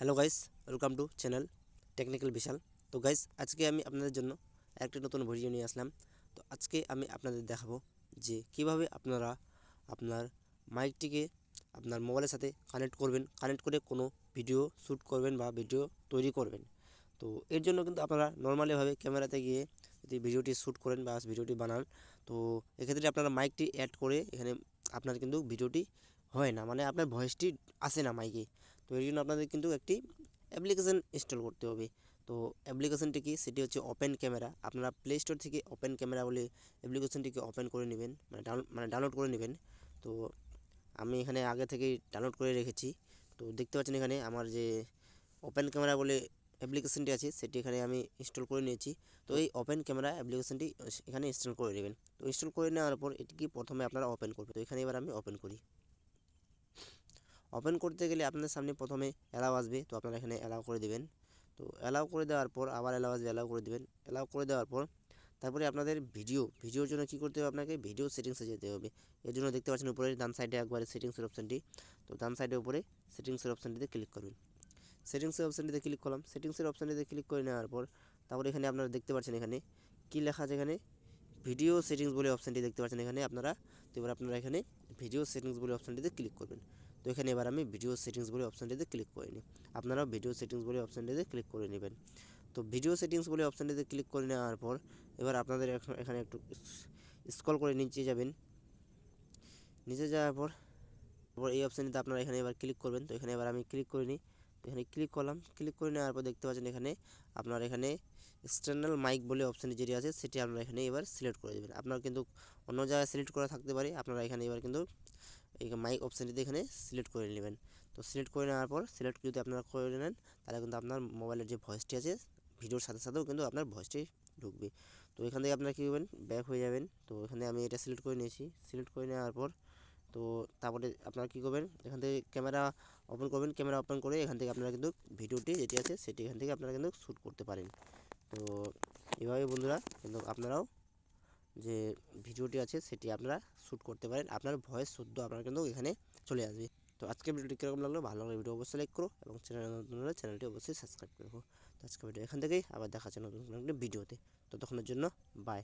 Hello guys, welcome to channel technical Vishal. তো guys, আজকে আমি আপনাদের জন্য একটি নতুন ভিডিও নিয়ে আসলাম। তো আজকে আমি আপনাদের দেখাবো যে কিভাবে আপনারা আপনার মাইকটিকে আপনার মোবাইলের সাথে কানেক্ট করে কোনো ভিডিও শ্যুট করবেন বা ভিডিও তৈরি করবেন। তো এর জন্য কিন্তু আপনারা নর্মালিভাবে ক্যামেরাতে গিয়ে যদি ভিডিওটি শ্যুট করেন বা ভিডিওটি বানান, তো এক্ষেত্রে আপনারা মাইকটি অ্যাড করে এখানে আপনার কিন্তু ভিডিওটি হয় না, মানে আপনার ভয়েসটি আসে না মাইকে। তো এর জন্য আপনাদের কিন্তু একটি অ্যাপ্লিকেশান ইনস্টল করতে হবে। তো অ্যাপ্লিকেশানটি কি, সেটি হচ্ছে ওপেন ক্যামেরা। আপনারা প্লে স্টোর থেকে ওপেন ক্যামেরা বলে অ্যাপ্লিকেশানটিকে ওপেন করে নেবেন, মানে ডাউনলোড করে নেবেন। তো আমি এখানে আগে থেকেই ডাউনলোড করে রেখেছি। তো দেখতে পাচ্ছেন এখানে আমার যে ওপেন ক্যামেরা বলে অ্যাপ্লিকেশানটি আছে সেটি এখানে আমি ইনস্টল করে নিয়েছি। তো এই ওপেন ক্যামেরা অ্যাপ্লিকেশানটি এখানে ইনস্টল করে নেবেন। তো ইনস্টল করে নেওয়ার পর এটিকে প্রথমে আপনারা ওপেন করবেন। তো এখানে এবার আমি ওপেন করি। ওপেন করতে গেলে আপনাদের সামনে প্রথমে অ্যালাউ আসবে, তো আপনারা এখানে অ্যালাউ করে দেবেন। তো অ্যালাউ করে দেওয়ার পর আবার অ্যালাউ আসবে, অ্যালাউ করে দেবেন। অ্যালাউ করে দেওয়ার পর তারপরে আপনাদের ভিডিওর জন্য কী করতে হবে, আপনাকে ভিডিও সেটিংসে যেতে হবে। এর জন্য দেখতে পাচ্ছেন উপরে ডান সাইডে একবারে সেটিংসের অপশানটি। তো ডান সাইডে উপরে সেটিংসের অপশানটিতে ক্লিক করবেন। সেটিংসের অপশানটিতে ক্লিক করলাম। সেটিংসের অপশানটিতে ক্লিক করে নেওয়ার পর তারপরে এখানে আপনারা দেখতে পাচ্ছেন এখানে কী লেখা আছে, এখানে ভিডিও সেটিংস বলে অপশানটি দেখতে পাচ্ছেন এখানে আপনারা। তো এবার আপনারা এখানে ভিডিও সেটিংস বলে অপশানটিতে ক্লিক করবেন। তো এখানে এবার আমি ভিডিও সেটিংস বলে অপশানটিতে ক্লিক করে নিই। আপনারাও ভিডিও সেটিংস বলে অপশানটিতে ক্লিক করে নেবেন। তো ভিডিও সেটিংস বলে অপশানটিতে ক্লিক করে নেওয়ার পর এবার আপনাদের এখানে একটু স্ক্রল করে নিচে যাবেন। নিচে যাওয়ার পর এই অপশানটিতে আপনারা এখানে এবার ক্লিক করবেন। তো এখানে এবার আমি ক্লিক করে নিই। তো এখানে ক্লিক করলাম। ক্লিক করে নেওয়ার পর দেখতে পাচ্ছেন এখানে আপনার এখানে এক্সটার্নাল মাইক বলে অপশানটি যেটি আছে সেটি আপনারা এখানে এবার সিলেক্ট করে দেবেন। আপনার কিন্তু অন্য জায়গায় সিলেক্ট করা থাকতে পারে, আপনারা এখানে এবার কিন্তু এই মাইক অপশানটিতে এখানে সিলেক্ট করে নেবেন। তো সিলেক্ট করে নেওয়ার পর সিলেক্ট যদি আপনারা করে নেন তাহলে কিন্তু আপনার মোবাইলের যে ভয়েসটি আছে ভিডিওর সাথে সাথেও কিন্তু আপনার ভয়েসটি ঢুকবে। তো এখান থেকে আপনারা কী করবেন, ব্যাক হয়ে যাবেন। তো এখানে আমি এটা সিলেক্ট করে নিয়েছি। সিলেক্ট করে নেওয়ার পর তো তারপরে আপনারা কী করবেন, এখান থেকে ক্যামেরা ওপেন করবেন। ক্যামেরা ওপেন করে এখান থেকে আপনারা কিন্তু ভিডিওটি যেটি আছে সেটি এখান থেকে আপনারা কিন্তু শ্যুট করতে পারেন। তো এভাবে বন্ধুরা কিন্তু আপনারাও যে ভিডিওটি আছে সেটি আপনারা শ্যুট করতে পারেন। আপনার ভয়েস শুদ্ধ আপনার কিন্তু এখানে চলে আসবে। তো আজকের ভিডিওটি কীরকম লাগলো, ভালো লাগলে ভিডিও অবশ্যই লাইক করো এবং নতুন হলে চ্যানেলটি অবশ্যই সাবস্ক্রাইব করো। তো আজকের ভিডিও এখান থেকেই আবার দেখা হচ্ছে নতুন কোনো একটি ভিডিওতে। ততক্ষণের জন্য বাই।